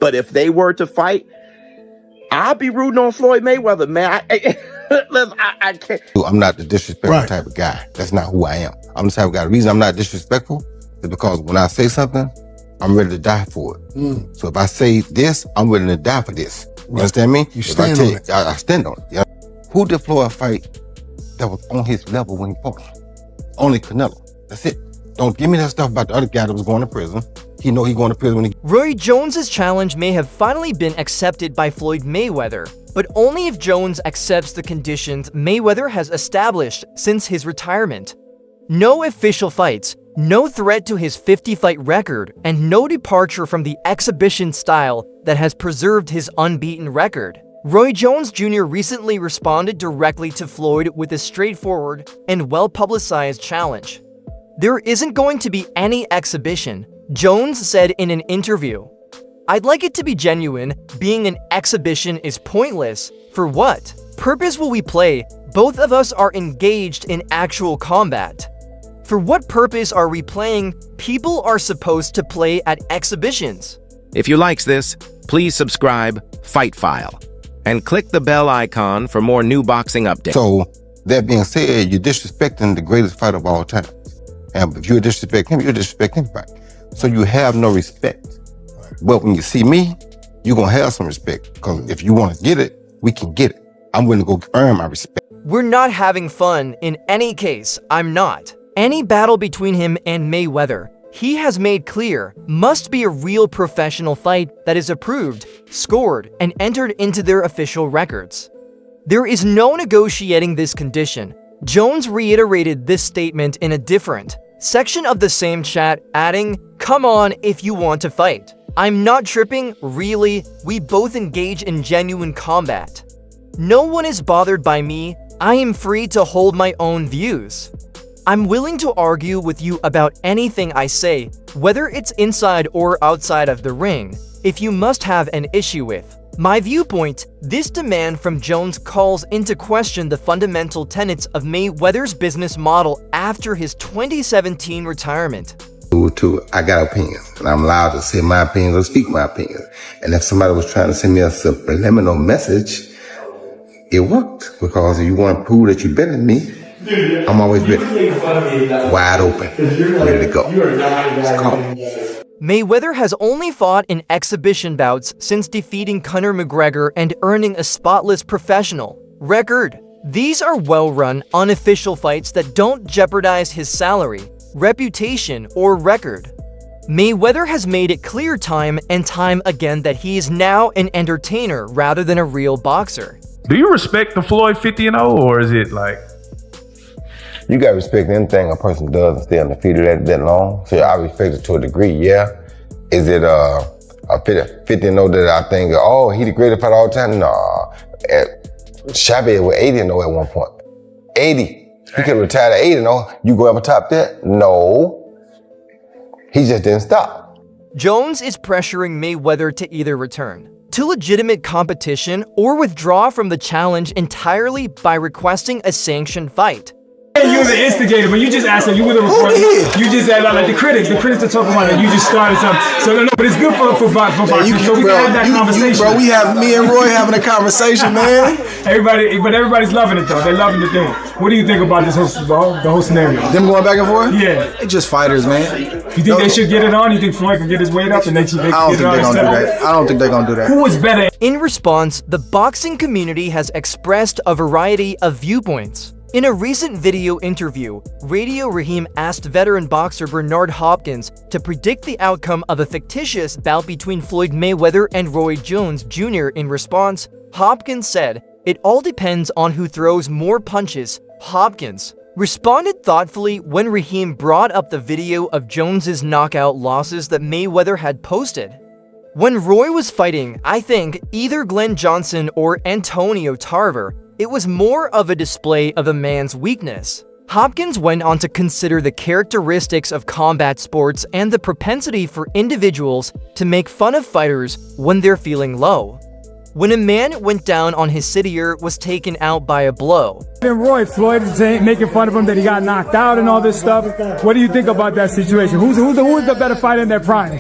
But if they were to fight, I'll be rooting on Floyd Mayweather, man. I can't. I'm not the disrespectful type of guy. That's not who I am. I'm the type of guy. The reason I'm not disrespectful is because when I say something, I'm ready to die for it. So if I say this, I'm willing to die for this. You understand me? You stand on it. I stand on it. Yeah. Who did Floyd fight that was on his level when he fought? Only Canelo. That's it. Don't give me that stuff about the other guy that was going to prison. He know he going to prison when he... Roy Jones's challenge may have finally been accepted by Floyd Mayweather, but only if Jones accepts the conditions Mayweather has established since his retirement. No official fights, no threat to his 50-fight record, and no departure from the exhibition style that has preserved his unbeaten record. Roy Jones Jr. recently responded directly to Floyd with a straightforward and well-publicized challenge. There isn't going to be any exhibition, Jones said in an interview. I'd like it to be genuine. Being an exhibition is pointless. For what purpose will we play? Both of us are engaged in actual combat. For what purpose are we playing? People are supposed to play at exhibitions. If you likes this, please subscribe, Fight File, and click the bell icon for more new boxing updates. So, that being said, you're disrespecting the greatest fighter of all time. And if you disrespect him, you disrespect anybody. So you have no respect. But when you see me, you're going to have some respect. Because if you want to get it, we can get it. I'm willing to go earn my respect. We're not having fun in any case. I'm not. Any battle between him and Mayweather, he has made clear, must be a real professional fight that is approved, scored, and entered into their official records. There is no negotiating this condition. Jones reiterated this statement in a different section of the same chat, adding, "Come on if you want to fight. I'm not tripping, really. We both engage in genuine combat. No one is bothered by me. I am free to hold my own views. I'm willing to argue with you about anything I say, whether it's inside or outside of the ring, if you must have an issue with my viewpoint." This demand from Jones calls into question the fundamental tenets of Mayweather's business model after his 2017 retirement. I got opinions, and I'm allowed to say my opinions or speak my opinions. And if somebody was trying to send me a subliminal message, it worked. Because if you want to prove that you're better than me, I'm always ready. Wide open, ready to go. Mayweather has only fought in exhibition bouts since defeating Conor McGregor and earning a spotless professional record. These are well-run, unofficial fights that don't jeopardize his salary, reputation, or record. Mayweather has made it clear time and time again that he is now an entertainer rather than a real boxer. Do you respect the Floyd 50-0, or is it like... You got to respect anything a person does and stay undefeated that long. So I respect it to a degree, yeah. Is it a 50-0 that I think, oh, he the greatest fighter all the time? Nah. Chavez was 80-0 at one point. 80. He could have retired at 80-0. You go ever top that? No. He just didn't stop. Jones is pressuring Mayweather to either return to legitimate competition or withdraw from the challenge entirely by requesting a sanctioned fight. You were the instigator, but you just asked him, you were the reporter. You just said, like, the critics are talking about it, you just started something. So, no, but it's good for boxing, so we can have that conversation. Bro, me and Roy having a conversation, man. Everybody's loving it, though. They're loving the thing. What do you think about this the whole scenario? Them going back and forth? Yeah. They're just fighters, man. You think they should get it on? You think Floyd can get his weight up and they should get it on? I don't think they're going to do that. Who is better? In response, the boxing community has expressed a variety of viewpoints. In a recent video interview, Radio Raheem asked veteran boxer Bernard Hopkins to predict the outcome of a fictitious bout between Floyd Mayweather and Roy Jones Jr. In response, Hopkins said, "It all depends on who throws more punches." Hopkins responded thoughtfully when Raheem brought up the video of Jones's knockout losses that Mayweather had posted. When Roy was fighting, I think, either Glenn Johnson or Antonio Tarver, it was more of a display of a man's weakness. Hopkins went on to consider the characteristics of combat sports and the propensity for individuals to make fun of fighters when they're feeling low. When a man went down on his citier was taken out by a blow. And Roy, Floyd is making fun of him that he got knocked out and all this stuff. What do you think about that situation? Who is the better fighter in their prime?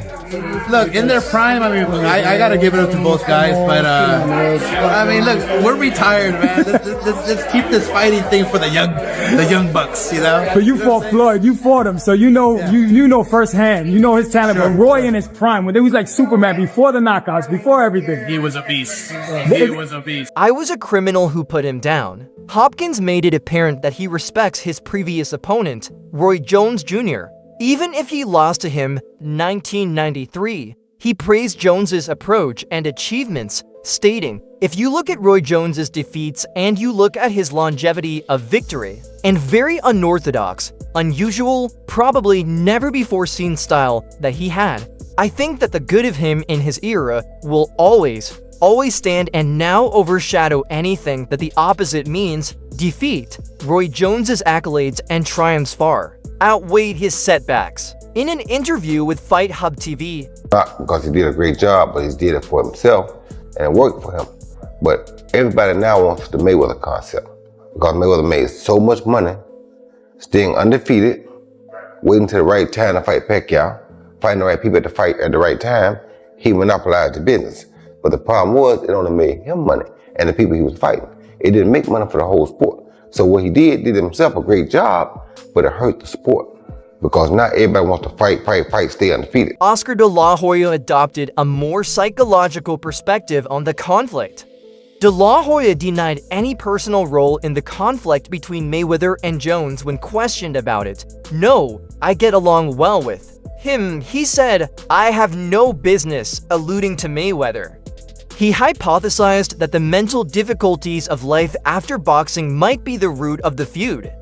Look, in their prime, I mean, I got to give it up to both guys, but I mean, look, we're retired, man. Let's keep this fighting thing for the young bucks, you know. But you fought Floyd, you fought him, so you know you know firsthand, you know his talent. Sure. But Roy in his prime, when he was like Superman, before the knockouts, before everything, he was a beast. He was a beast. I was a criminal who put him down. Hopkins made it apparent that he respects his previous opponent, Roy Jones Jr. Even if he lost to him 1993, he praised Jones's approach and achievements, stating, "If you look at Roy Jones's defeats and you look at his longevity of victory, and very unorthodox, unusual, probably never before seen style that he had, I think that the good of him in his era will always stand and now overshadow anything that the opposite means defeat. Roy Jones's accolades and triumphs far outweighed his setbacks." In an interview with Fight Hub TV, not because he did a great job, but he did it for himself and it worked for him. But everybody now wants the Mayweather concept because Mayweather made so much money, staying undefeated, waiting till the right time to fight Pacquiao, finding the right people to fight at the right time. He monopolized the business. But the problem was, it only made him money and the people he was fighting. It didn't make money for the whole sport. So what he did himself a great job, but it hurt the sport. Because not everybody wants to fight, stay undefeated. Oscar de la Hoya adopted a more psychological perspective on the conflict. De la Hoya denied any personal role in the conflict between Mayweather and Jones when questioned about it. "No, I get along well with him," he said. "I have no business," alluding to Mayweather. He hypothesized that the mental difficulties of life after boxing might be the root of the feud.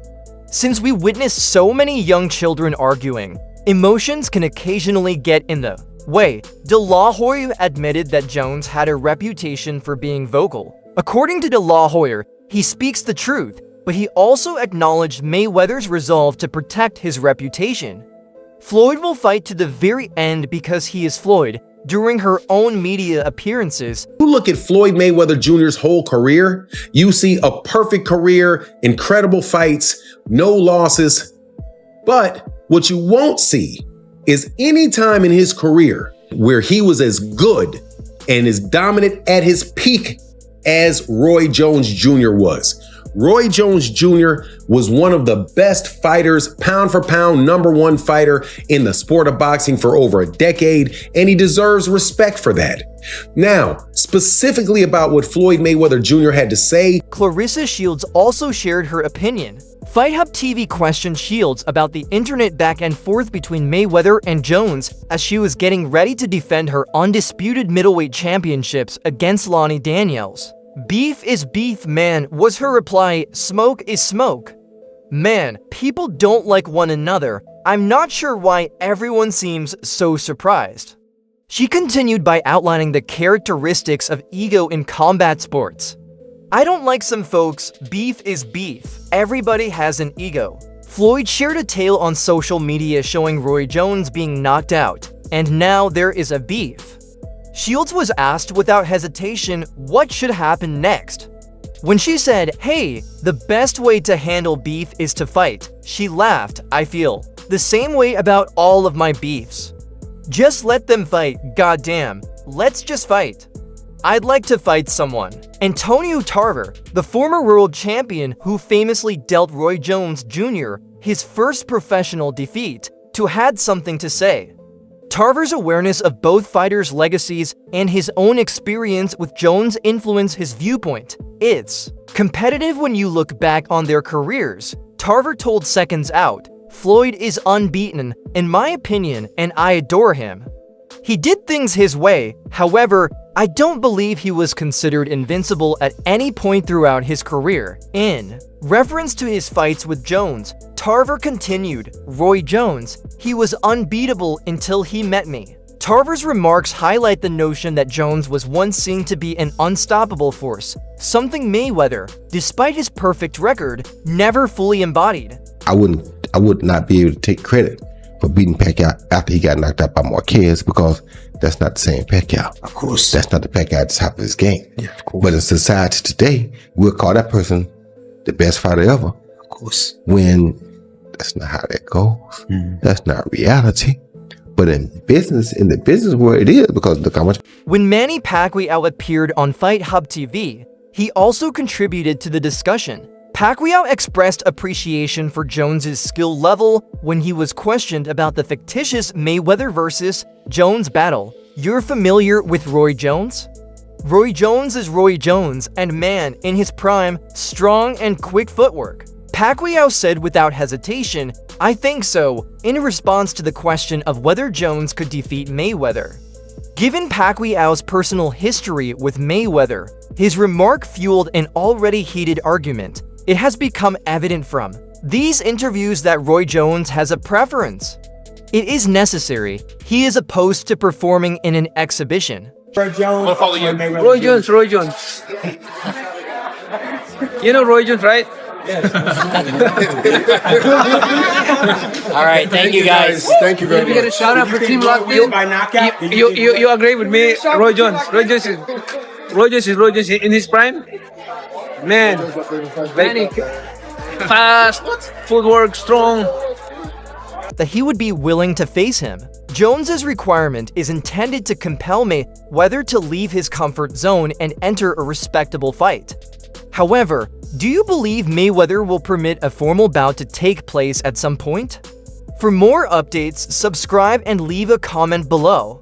Since we witness so many young children arguing, emotions can occasionally get in the way. De La Hoya admitted that Jones had a reputation for being vocal. According to De La Hoya, he speaks the truth, but he also acknowledged Mayweather's resolve to protect his reputation. Floyd will fight to the very end because he is Floyd. During her own media appearances, you look at Floyd Mayweather Jr.'s whole career, you see a perfect career, incredible fights, no losses. But what you won't see is any time in his career where he was as good and as dominant at his peak as Roy Jones Jr. was. Roy Jones Jr. was one of the best fighters, pound for pound, #1 fighter in the sport of boxing for over a decade, and he deserves respect for that. Now, specifically about what Floyd Mayweather Jr. had to say, Clarissa Shields also shared her opinion. Fight Hub TV questioned Shields about the internet back and forth between Mayweather and Jones as she was getting ready to defend her undisputed middleweight championships against Lonnie Daniels. "Beef is beef, man," was her reply. "Smoke is smoke. Man, people don't like one another. I'm not sure why everyone seems so surprised." She continued by outlining the characteristics of ego in combat sports. "I don't like some folks. Beef is beef. Everybody has an ego." Floyd shared a tale on social media showing Roy Jones being knocked out, and now there is a beef. Shields was asked without hesitation what should happen next. When she said, "Hey, the best way to handle beef is to fight," she laughed. "I feel the same way about all of my beefs. Just let them fight, goddamn. Let's just fight. I'd like to fight someone." Antonio Tarver, the former world champion who famously dealt Roy Jones Jr. his first professional defeat, had something to say. Tarver's awareness of both fighters' legacies and his own experience with Jones influenced his viewpoint. "It's competitive when you look back on their careers," Tarver told Seconds Out. "Floyd is unbeaten, in my opinion, and I adore him. He did things his way. However, I don't believe he was considered invincible at any point throughout his career." In reference to his fights with Jones, Tarver continued, "Roy Jones, he was unbeatable until he met me." Tarver's remarks highlight the notion that Jones was once seen to be an unstoppable force, something Mayweather, despite his perfect record, never fully embodied. I would not be able to take credit for beating Pacquiao after he got knocked out by Marquez because that's not the same Pacquiao. Of course. That's not the Pacquiao at the top of his game. Yeah, of course. But in society today, we'll call that person the best fighter ever. Of course. When that's not how that goes. That's not reality. But in the business world, it is, because look how much. When Manny Pacquiao appeared on Fight Hub TV, he also contributed to the discussion. Pacquiao expressed appreciation for Jones's skill level when he was questioned about the fictitious Mayweather versus Jones battle. You're familiar with Roy Jones? Roy Jones is Roy Jones, and man, in his prime, strong and quick footwork. Pacquiao said without hesitation, "I think so," in response to the question of whether Jones could defeat Mayweather. Given Pacquiao's personal history with Mayweather, his remark fueled an already heated argument. It has become evident from these interviews that Roy Jones has a preference. It is necessary. He is opposed to performing in an exhibition. Roy Jones. Roy Jones. You know Roy Jones, right? All right, thank you guys. Thank you very Did we get a shout out for Team Locked In? By knockout. You agree with me? Roy Jones. Roy Jones is in his prime. Man, like, fast, footwork, strong. That he would be willing to face him. Jones's requirement is intended to compel Mayweather to leave his comfort zone and enter a respectable fight. However, do you believe Mayweather will permit a formal bout to take place at some point? For more updates, subscribe and leave a comment below.